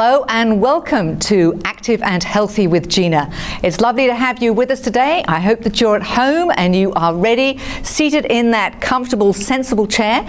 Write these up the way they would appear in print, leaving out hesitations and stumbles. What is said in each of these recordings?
Hello and welcome to Active and Healthy with Gina. It's lovely to have you with us today. I hope that you're at home and you are ready, seated in that comfortable, sensible chair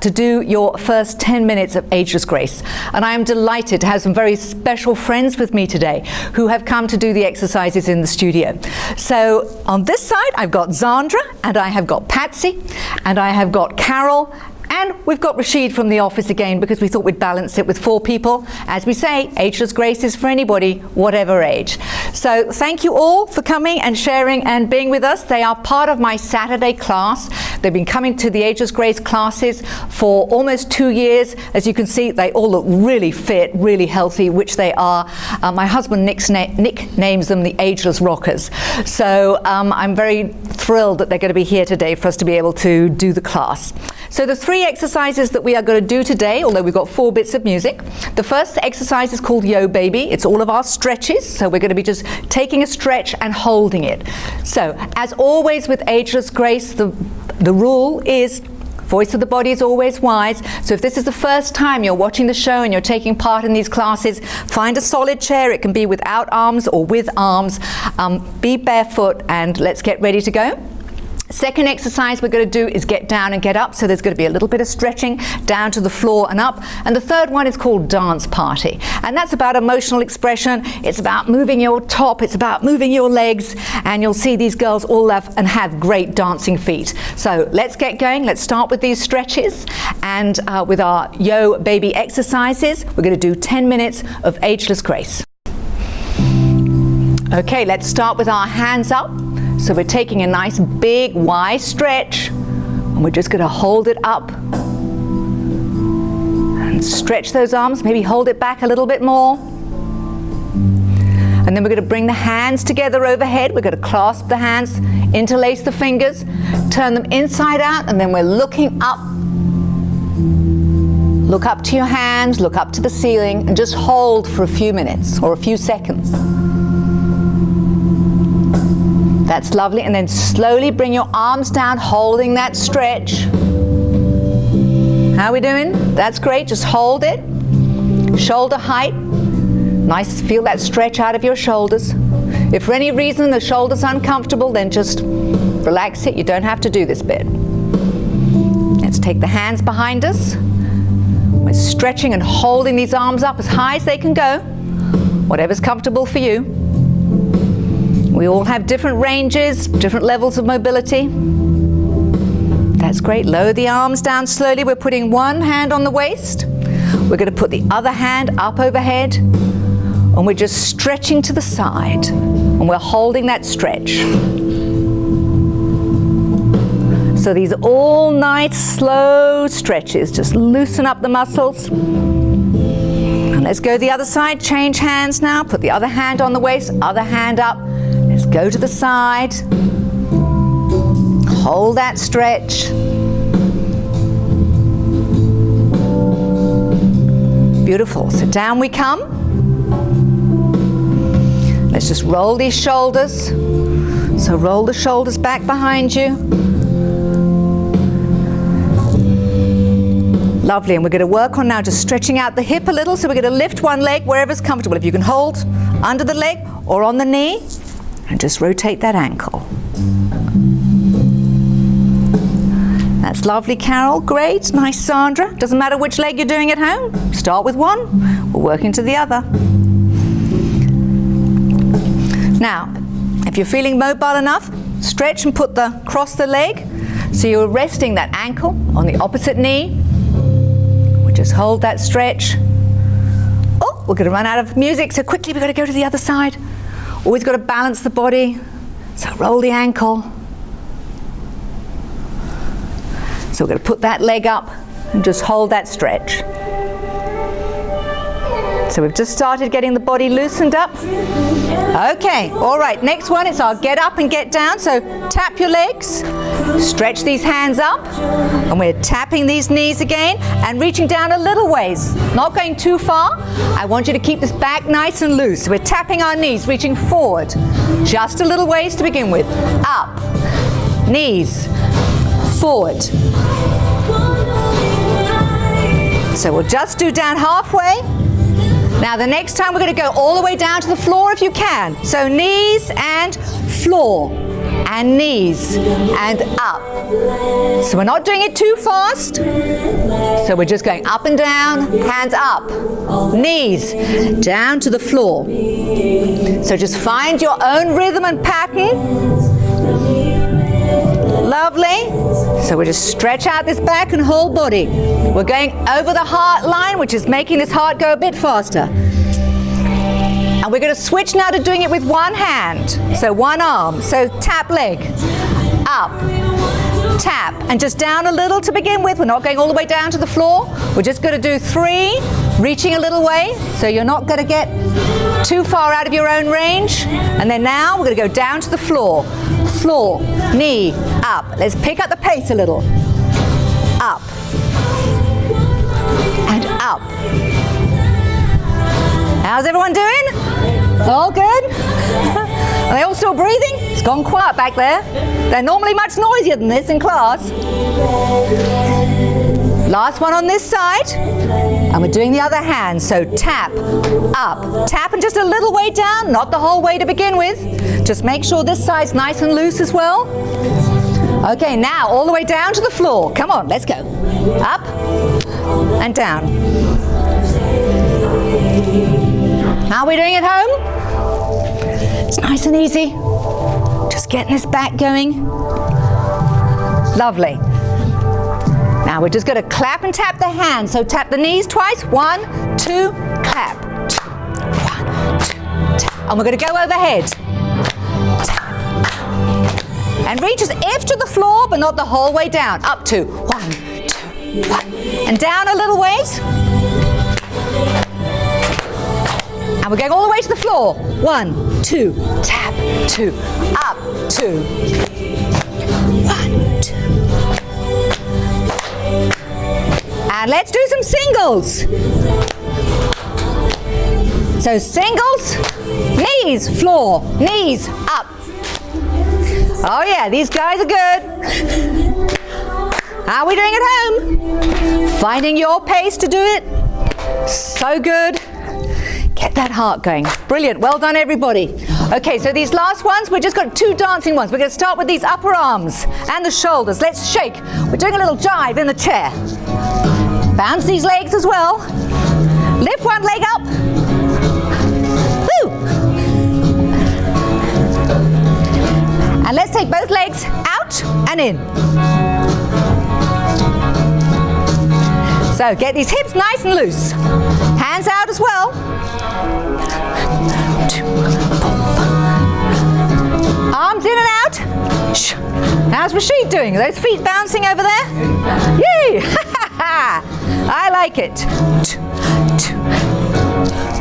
to do your first 10 minutes of Ageless Grace. And I am delighted to have some very special friends with me today who have come to do the exercises in the studio. So on this side, I've got Zandra, and I have got Patsy, and I have got Carol, and we've got Rashid from the office again because we thought we'd balance it with 4 people. As we say, Ageless Grace is for anybody, whatever age. So thank you all for coming and sharing and being with us. They are part of my Saturday class. They've been coming to the Ageless Grace classes for almost 2 years. As you can see, they all look really fit, really healthy, which they are. My husband Nick names them the Ageless Rockers. So I'm very thrilled that they're going to be here today for us to be able to do the class. So the 3 exercises that we are going to do today, although we've got 4 bits of music. The first exercise is called Yo Baby. It's all of our stretches. So we're going to be just taking a stretch and holding it. So as always with Ageless Grace, the rule is voice of the body is always wise. So if this is the first time you're watching the show and you're taking part in these classes, find a solid chair. It can be without arms or with arms. Be barefoot and let's get ready to go. Second exercise we're going to do is get down and get up. So there's going to be a little bit of stretching down to the floor and up. And the third one is called Dance Party. And that's about emotional expression. It's about moving your top. It's about moving your legs. And you'll see these girls all have great dancing feet. So let's get going. Let's start with these stretches. And with our Yo Baby exercises, we're going to do 10 minutes of Ageless Grace. Okay, let's start with our hands up. So we're taking a nice big wide stretch and we're just going to hold it up and stretch those arms, maybe hold it back a little bit more. And then we're going to bring the hands together overhead. We're going to clasp the hands, interlace the fingers, turn them inside out, and then we're looking up. Look up to your hands, look up to the ceiling, and just hold for a few minutes or a few seconds. That's lovely. And then slowly bring your arms down, holding that stretch. How are we doing? That's great. Just hold it. Shoulder height. Nice. Feel that stretch out of your shoulders. If for any reason the shoulder's uncomfortable, then just relax it. You don't have to do this bit. Let's take the hands behind us. We're stretching and holding these arms up as high as they can go. Whatever's comfortable for you. We all have different ranges, different levels of mobility. That's great. Lower the arms down slowly. We're putting one hand on the waist. We're going to put the other hand up overhead. And we're just stretching to the side. And we're holding that stretch. So these are all nice, slow stretches. Just loosen up the muscles. And let's go the other side. Change hands now. Put the other hand on the waist, other hand up. Let's go to the side. Hold that stretch. Beautiful. So down we come. Let's just roll these shoulders. So roll the shoulders back behind you. Lovely. And we're going to work on now just stretching out the hip a little. So we're going to lift one leg wherever's comfortable. If you can hold under the leg or on the knee. And just rotate that ankle. That's lovely, Carol. Great. Nice, Sandra. Doesn't matter which leg you're doing at home. Start with one. We're working to the other. Now, if you're feeling mobile enough, stretch and cross the leg. So you're resting that ankle on the opposite knee. We'll just hold that stretch. Oh, we're going to run out of music, so quickly we've got to go to the other side. Always got to balance the body. So roll the ankle. So we're going to put that leg up and just hold that stretch. So we've just started getting the body loosened up. Okay, all right, next one is our get up and get down. So tap your legs, stretch these hands up, and we're tapping these knees again and reaching down a little ways, not going too far. I want you to keep this back nice and loose. So we're tapping our knees, reaching forward, just a little ways to begin with. Up, knees, forward. So we'll just do down halfway. Now the next time we're going to go all the way down to the floor if you can. So knees and floor, and knees and up. So we're not doing it too fast. So we're just going up and down, hands up, knees down to the floor. So just find your own rhythm and pattern. Lovely. So we just stretch out this back and whole body. We're going over the heart line, which is making this heart go a bit faster. And we're going to switch now to doing it with one hand. So one arm. So tap leg. Up. Tap. And just down a little to begin with. We're not going all the way down to the floor. We're just going to do 3, reaching a little way. So you're not going to get too far out of your own range. And then now we're going to go down to the floor. Floor. Knee. Up. Let's pick up the pace a little. Up. And up. How's everyone doing? All good? Are they all still breathing? It's gone quiet back there. They're normally much noisier than this in class. Last one on this side. And we're doing the other hand. So tap, up, tap and just a little way down, not the whole way to begin with. Just make sure this side's nice and loose as well. Okay, now all the way down to the floor. Come on, let's go. Up and down. How are we doing at home? It's nice and easy. Just getting this back going. Lovely. Now we're just going to clap and tap the hands. So tap the knees twice. 1, 2, clap. 2, 1, 2, tap. And we're going to go overhead. Tap. And reach as if to the floor, but not the whole way down. Up 2, 1, 2, 1. And down a little ways. And we're going all the way to the floor. 1, 2, tap, 2, up, 2. 1, 2. And let's do some singles. So singles, knees, floor, knees, up. Oh yeah, these guys are good. How are we doing at home? Finding your pace to do it? So good. Get that heart going. Brilliant. Well done, everybody. Okay, so these last ones, we've just got 2 dancing ones. We're going to start with these upper arms and the shoulders. Let's shake. We're doing a little jive in the chair. Bounce these legs as well. Lift one leg up. Woo! And let's take both legs out and in. So get these hips nice and loose. Hands out as well. 2, 4. Arms in and out. How's Rashid doing? Are those feet bouncing over there? Yay! I like it. 2,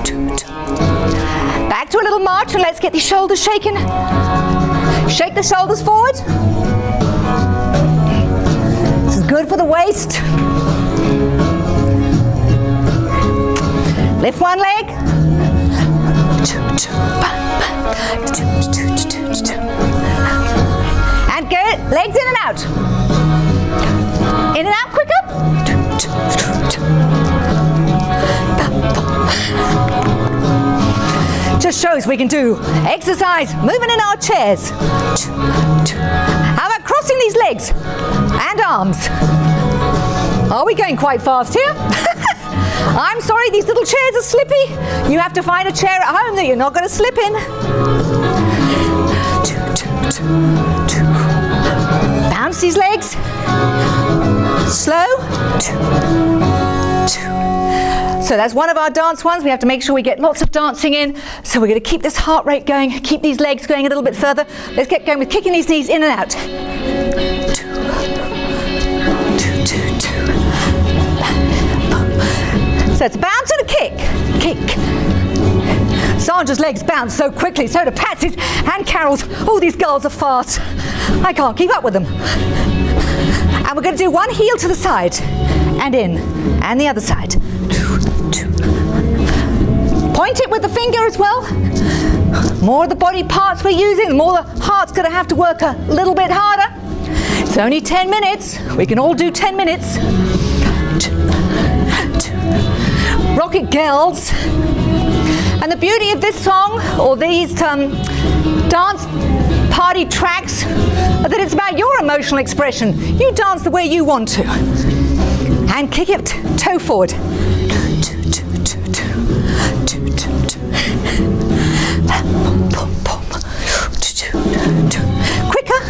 2, 2. Back to a little march and let's get these shoulders shaken. Shake the shoulders forward. This is good for the waist. Lift one leg. And good. Legs in and out. In and out quicker. Just shows we can do exercise, moving in our chairs. How about crossing these legs and arms? Are we going quite fast here? I'm sorry, these little chairs are slippy. You have to find a chair at home that you're not going to slip in. Bounce these legs. Slow. So that's one of our dance ones. We have to make sure we get lots of dancing in. So we're going to keep this heart rate going, keep these legs going a little bit further. Let's get going with kicking these knees in and out. So it's a bounce and a kick. Kick. Sandra's legs bounce so quickly, so do Patsy's and Carol's. Oh, these girls are fast. I can't keep up with them. And we're going to do one heel to the side and in, and the other side. Point it with the finger as well. More of the body parts we're using, the more the heart's going to have to work a little bit harder. It's only 10 minutes. We can all do 10 minutes. Rocket girls. the beauty of this song, or these dance party tracks, are that it's about your emotional expression. You dance the way you want to. And kick it toe forward. Quicker.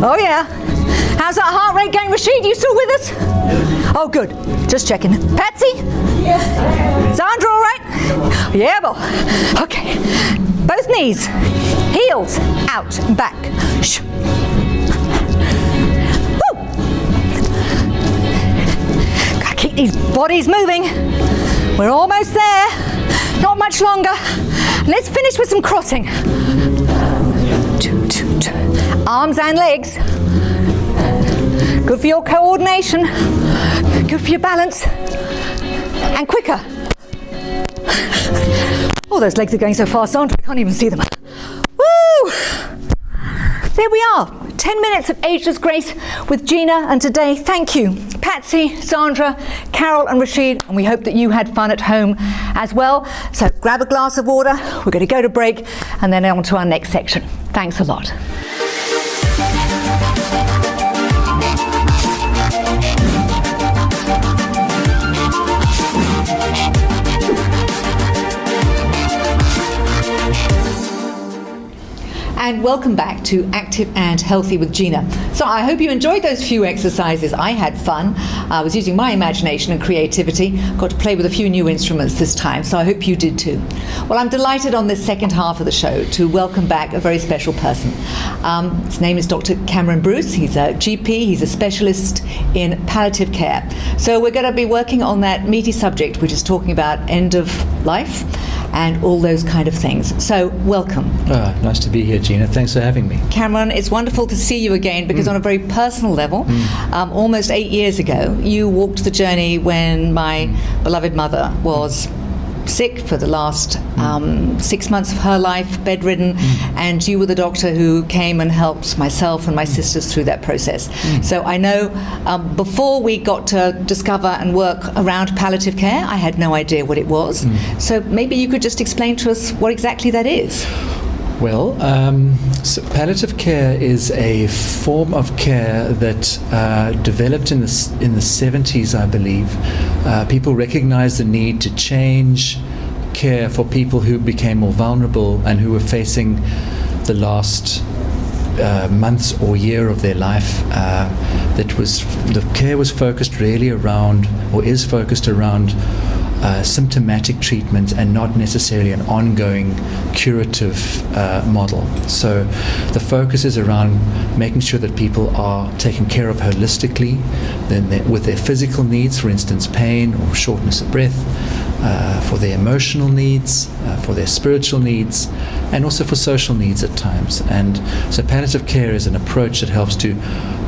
Oh yeah. How's that heart rate going, Rashid? You still with us? Oh good. Just checking. Patsy? Sandra all right? Yeah, well. Okay. Both knees. Heels out and back. Woo! Gotta keep these bodies moving. We're almost there. Not much longer. Let's finish with some crossing. Arms and legs. Good for your coordination. Good for your balance. And quicker. Oh, those legs are going so fast, Sandra, I can't even see them. Woo! There we are. 10 minutes of Ageless Grace with Gina, and today, thank you, Patsy, Sandra, Carol and Rashid, and we hope that you had fun at home as well. So grab a glass of water, we're going to go to break, and then on to our next section. Thanks a lot. And welcome back to Active and Healthy with Gina. So I hope you enjoyed those few exercises. I had fun. I was using my imagination and creativity. Got to play with a few new instruments this time, so I hope you did too. Well, I'm delighted on this second half of the show to welcome back a very special person. His name is Dr. Cameron Bruce. He's a GP. He's a specialist in palliative care. So we're going to be working on that meaty subject, which is talking about end of life and all those kind of things. So welcome. Nice to be here, Gina. Thanks for having me. Cameron, it's wonderful to see you again because on a very personal level, almost 8 years ago, you walked the journey when my beloved mother was sick for the last 6 months of her life, bedridden, and you were the doctor who came and helped myself and my sisters through that process. So I know before we got to discover and work around palliative care, I had no idea what it was. So maybe you could just explain to us what exactly that is. Well, so palliative care is a form of care that developed in the 70s, I believe. People recognized the need to change care for people who became more vulnerable and who were facing the last months or year of their life. The care was focused really around, or is focused around, symptomatic treatment and not necessarily an ongoing curative model. So the focus is around making sure that people are taken care of holistically, with their physical needs, for instance, pain or shortness of breath, for their emotional needs, for their spiritual needs, and also for social needs at times. And so palliative care is an approach that helps to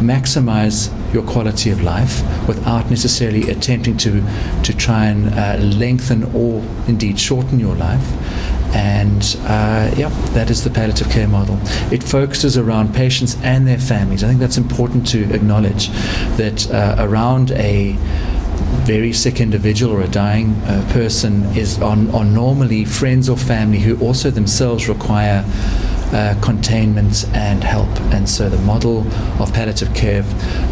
maximize your quality of life without necessarily attempting to try and lengthen or indeed shorten your life. And that is the palliative care model. It focuses around patients and their families. I think that's important to acknowledge, that around a very sick individual or a dying person are normally friends or family who also themselves require containment and help. And so the model of palliative care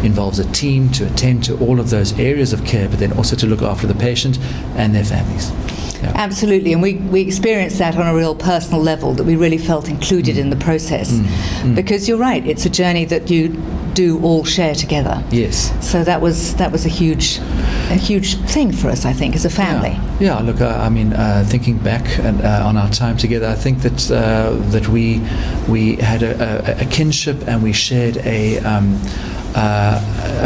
involves a team to attend to all of those areas of care, but then also to look after the patient and their families. Yeah. Absolutely, and we experienced that on a real personal level, that we really felt included in the process. Because you're right, it's a journey that you do all share together. Yes. So that was a huge thing for us, I think, as a family. Yeah. Look, I mean, thinking back on our time together, I think that we had a kinship, and we shared a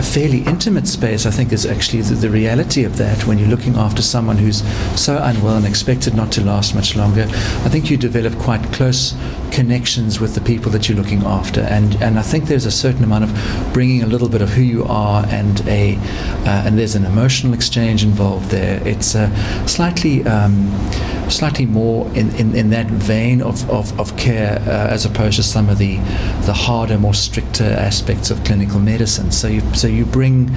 fairly intimate space. I think is actually the reality of that. When you're looking after someone who's so unwell and expected not to last much longer, I think you develop quite close connections with the people that you're looking after, and I think there's a certain amount of bringing a little bit of who you are, and there's an emotional exchange involved there. It's slightly slightly more in that vein of care as opposed to some of the harder, more stricter aspects of clinical medicine. So you bring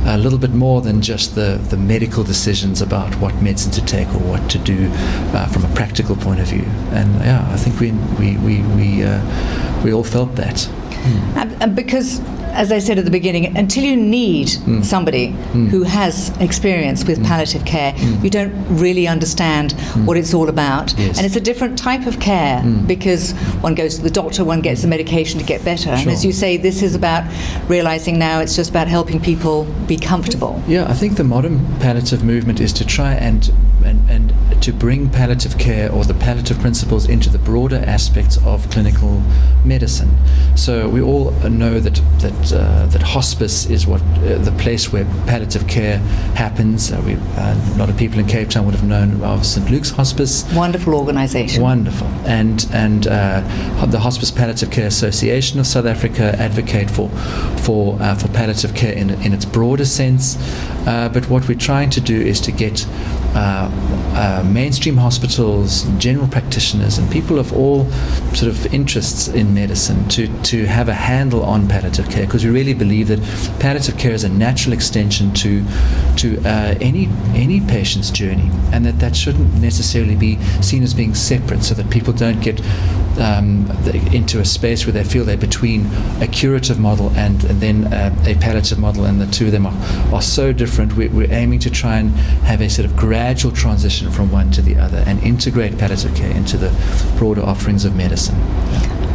a little bit more than just the medical decisions about what medicine to take or what to do from a practical point of view. And I think we all felt that. And because, as I said at the beginning, until you need somebody who has experience with palliative care, you don't really understand what it's all about. Yes. And it's a different type of care because one goes to the doctor, one gets the medication to get better. And as you say, this is about realizing now it's just about helping people be comfortable. Yeah, I think the modern palliative movement is to try and to bring palliative care or the palliative principles into the broader aspects of clinical medicine. So we all know that hospice is what the place where palliative care happens. A lot of people in Cape Town would have known of St. Luke's Hospice. Wonderful organisation. Wonderful. And the Hospice Palliative Care Association of South Africa advocate for palliative care in its broader sense. But what we're trying to do is to get mainstream hospitals, general practitioners, and people of all sort of interests in medicine to have a handle on palliative care, because we really believe that palliative care is a natural extension to any patient's journey, and that shouldn't necessarily be seen as being separate, so that people don't get into a space where they feel they're between a curative model and then a palliative model, and the two of them are so different. We're aiming to try and have a sort of gradual transition from one to the other and integrate palliative care into the broader offerings of medicine.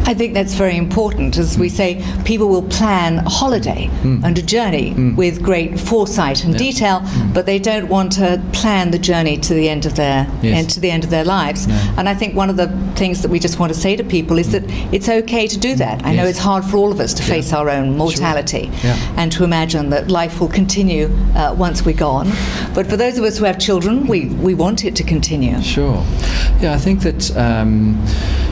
I think that's very important. As we say, people will plan a holiday and a journey with great foresight and detail, but they don't want to plan the journey to the end of their lives. No. And I think one of the things that we just want to say to people is that it's okay to do that. I know it's hard for all of us to face our own mortality and to imagine that life will continue once we're gone. But for those of us who have children, we want it to continue. Sure. Yeah, I think that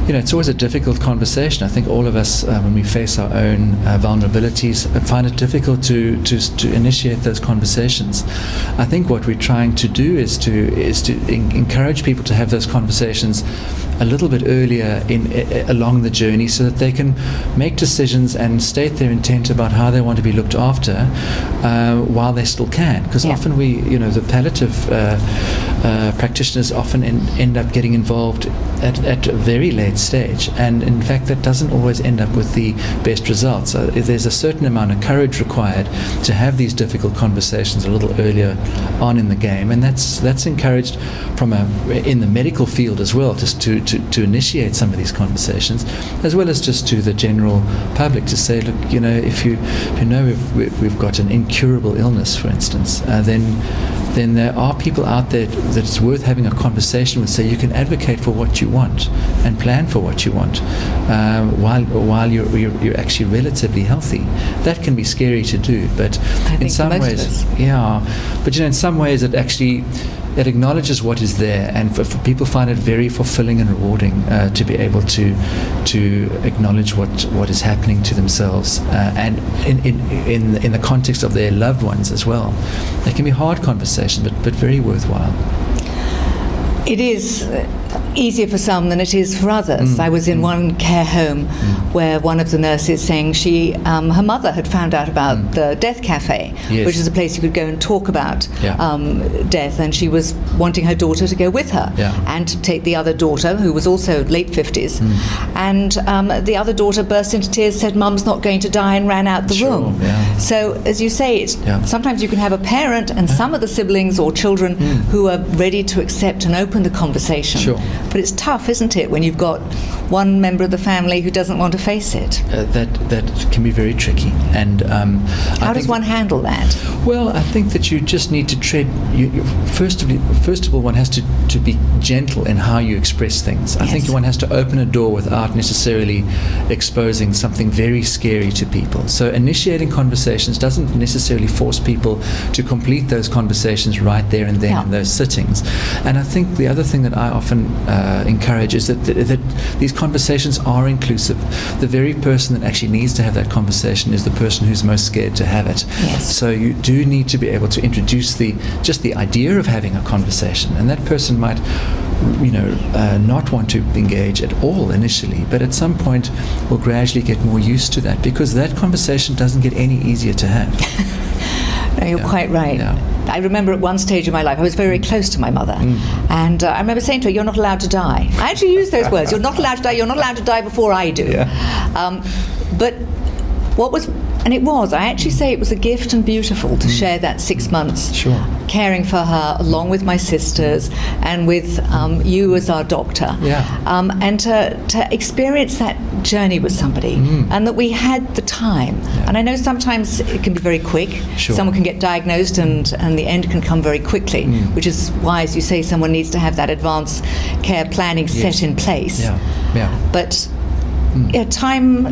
it's always a difficult conversation. I think all of us, when we face our own vulnerabilities, find it difficult to initiate those conversations. I think what we're trying to do is to encourage people to have those conversations a little bit earlier along the journey, so that they can make decisions and state their intent about how they want to be looked after while they still can. Because often the palliative practitioners often end up getting involved at a very late stage, and in fact that doesn't always end up with the best results. There's a certain amount of courage required to have these difficult conversations a little earlier on in the game, and that's encouraged in the medical field as well, just to initiate some of these conversations, as well as just to the general public, to say, look, if you know we've got an incurable illness, for instance, then there are people out there that it's worth having a conversation with, so you can advocate for what you want and plan for what you want while you're actually relatively healthy. That can be scary to do, but in some ways, in some ways it acknowledges what is there, and for people find it very fulfilling and rewarding to be able to acknowledge what is happening to themselves and in the context of their loved ones as well. They can be hard conversations, but very worthwhile. It is easier for some than it is for others. I was in one care home where one of the nurses saying her mother had found out about the Death Cafe, which is a place you could go and talk about death, and she was wanting her daughter to go with her and to take the other daughter, who was also late 50s, and the other daughter burst into tears, said Mum's not going to die, and ran out the room. So as you say, sometimes you can have a parent and some of the siblings or children who are ready to accept and open the conversation. But it's tough, isn't it, when you've got one member of the family who doesn't want to face it? That can be very tricky. And how does one handle that? Well, I think that you just need to tread. First of all, one has to be gentle in how you express things. I think one has to open a door without necessarily exposing something very scary to people. So initiating conversations doesn't necessarily force people to complete those conversations right there and then in those sittings. And I think the other thing that I often encourage is that these conversations are inclusive. The very person that actually needs to have that conversation is the person who's most scared to have it. So you do need to be able to introduce just the idea of having a conversation, and that person might not want to engage at all initially, but at some point will gradually get more used to that, because that conversation doesn't get any easier to have. No, you're quite right. Yeah. I remember at one stage in my life, I was very close to my mother. And I remember saying to her, "You're not allowed to die." I actually used those words. "You're not allowed to die. You're not allowed to die before I do." Yeah. But what was, and it was, I actually say it was a gift and beautiful to share that 6 months Sure. caring for her along with my sisters and with you as our doctor. Yeah. And to experience that journey with somebody, and that we had the time. Yeah. And I know sometimes it can be very quick. Sure. Someone can get diagnosed and the end can come very quickly, which is why, as you say, someone needs to have that advanced care planning set in place. Yeah. Yeah. But yeah, time,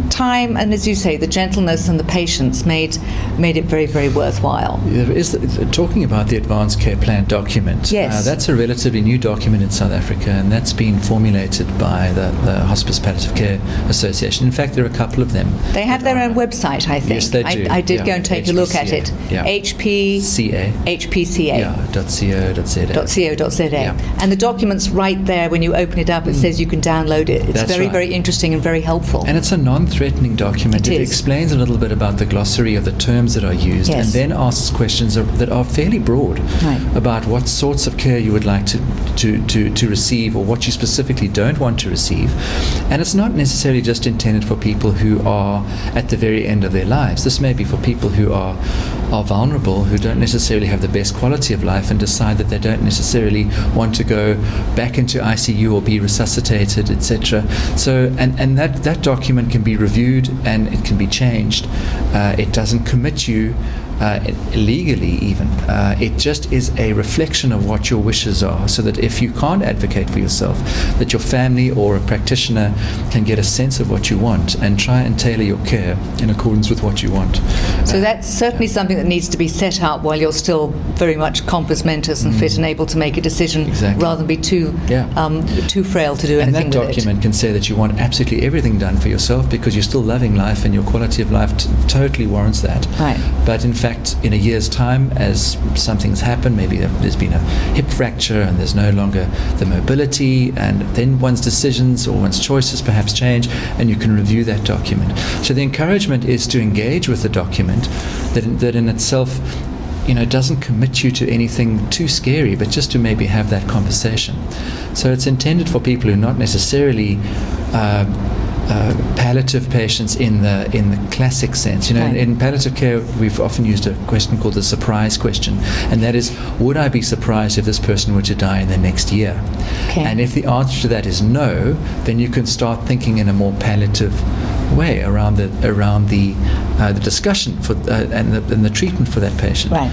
and as you say, the gentleness and the patience made it very, very worthwhile. There is, talking about the Advanced Care Plan document, Yes. that's a relatively new document in South Africa, and that's been formulated by the Hospice Palliative Care Association. In fact, there are a couple of them. They have their own website, I think. Yes, they do. I did go and take a look at it. Yeah. HPCA. Yeah, .co.za. .co.za. Yeah. And the document's right there. When you open it up, it says you can download it. It's That's very, right. very interesting and very helpful. And it's a non-threatening document. It It is. explains a little bit about the glossary of the terms that are used, Yes. and then asks questions that are fairly broad Right. about what sorts of care you would like to receive, or what you specifically don't want to receive. And it's not necessarily just intended for people who are at the very end of their lives. This may be for people who are vulnerable, who don't necessarily have the best quality of life, and decide that they don't necessarily want to go back into ICU or be resuscitated, etc. So, and that document can be reviewed and it can be changed. It doesn't commit you legally even. It just is a reflection of what your wishes are, so that if you can't advocate for yourself, that your family or a practitioner can get a sense of what you want and try and tailor your care in accordance with what you want. So that's certainly something that needs to be set up while you're still very much compos mentis and fit and able to make a decision, Exactly. rather than be too frail to do And anything that with it. document can say that you want absolutely everything done for yourself, because you're still loving life and your quality of life totally warrants that. Right. But in fact, in a year's time, as something's happened, maybe there's been a hip fracture and there's no longer the mobility, and then one's decisions or one's choices perhaps change, and you can review that document. So the encouragement is to engage with the document that in itself doesn't commit you to anything too scary, but just to maybe have that conversation. So it's intended for people who are not necessarily palliative patients in the classic sense. Right. In palliative care, we've often used a question called the surprise question, and that is, would I be surprised if this person were to die in the next year? Okay. And if the answer to that is no, then you can start thinking in a more palliative way around the discussion and the treatment for that patient. Right.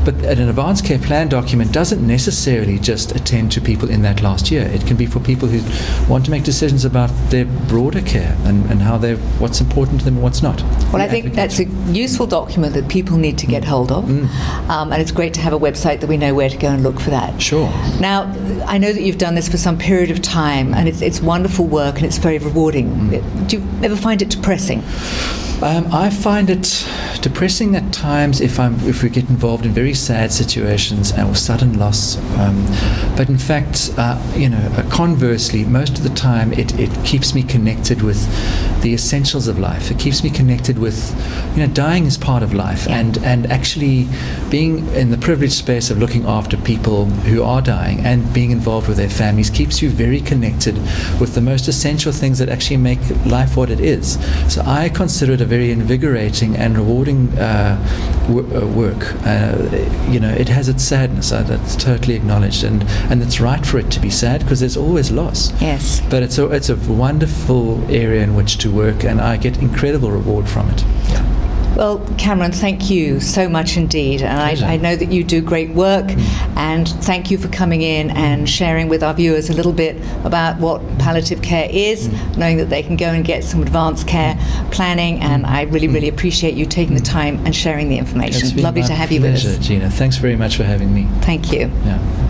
But an advanced care plan document doesn't necessarily just attend to people in that last year. It can be for people who want to make decisions about their broader care and how what's important to them and what's not. Well, I think that's a useful document that people need to get hold of. And it's great to have a website that we know where to go and look for that. Sure. Now, I know that you've done this for some period of time, and it's wonderful work and it's very rewarding. Do you ever find it depressing? I find it depressing at times if we get involved in very sad situations or sudden loss. But in fact, conversely, most of the time it keeps me connected with the essentials of life. It keeps me connected with, dying is part of life, and actually being in the privileged space of looking after people who are dying and being involved with their families keeps you very connected with the most essential things that actually make life what it is. So I consider it a very invigorating and rewarding work. It has its sadness. That's totally acknowledged, and it's right for it to be sad, because there's always loss. Yes. But it's a wonderful area in which to work, and I get incredible reward from it. Yeah. Well, Cameron, thank you so much indeed. And I know that you do great work, and thank you for coming in and sharing with our viewers a little bit about what palliative care is, knowing that they can go and get some advanced care planning. And I really, really appreciate you taking the time and sharing the information. It's been Lovely my to have you with pleasure, us. Gina. Thanks very much for having me. Thank you. Yeah.